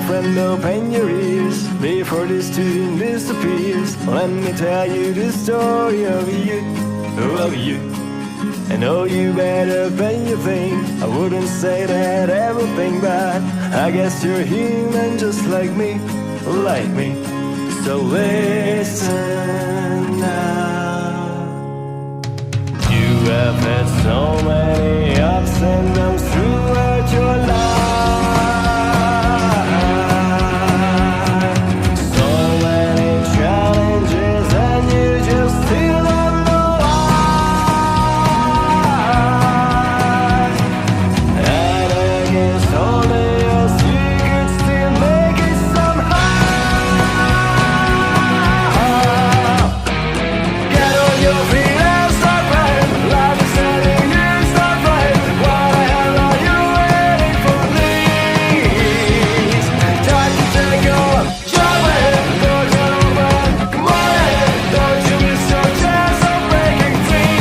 friend, open your ears before this tune disappears. Let me tell you the story of you, of you. I know you better than you think. I wouldn't say that everything bad. I guess you're human just like me, like me. So listen now. You have had so many ups and downs throughout your life. So many challenges and you just still don't know why. And against all the odds you could still make it somehow. Get on your feet and start running. Life is telling you start right. What the hell are you waiting for? Please, time to take your jump in. Don't get over, come on in. Don't you miss your chance of breaking free.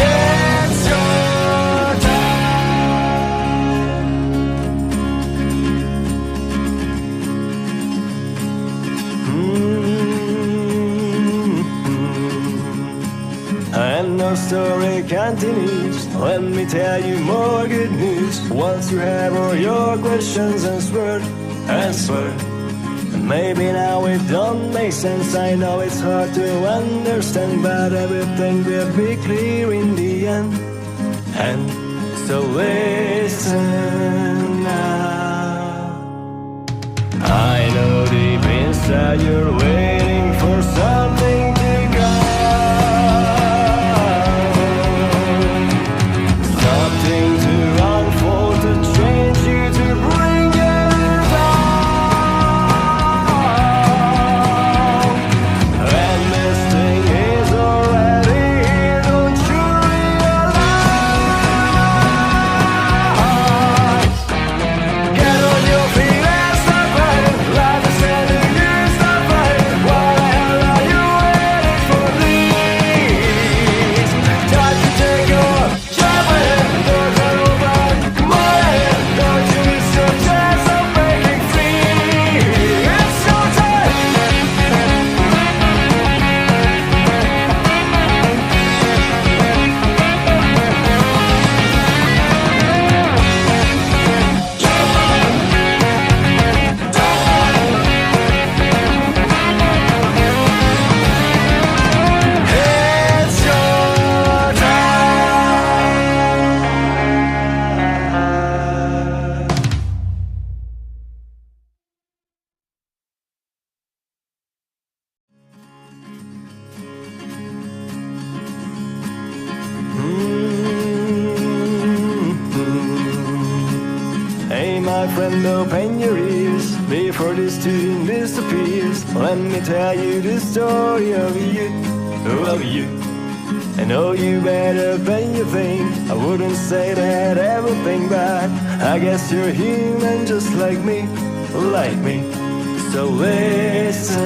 It's your And our story continues. Let me tell you more good news. Once you have all your questions answered, and maybe now it don't make sense. I know it's hard to understand, but everything will be clear in the end. And so listen now. I know deep inside you're waiting for something to go, something to unfold, to change you, to bring you down. And this thing is already here, don't you realize? Get on your feet and start running. Life is telling you start fighting. What the hell are you waiting for? Please, time to take your jump in. Don't get over, come on in. Don't you miss your chance of breaking free. It's your time. It's your time. Hey my friend, open your ears before this tune disappears. Let me tell you the story of you, of you. I know you better than you think. I wouldn't say that everything bad. I guess you're human just like me, like me. So listen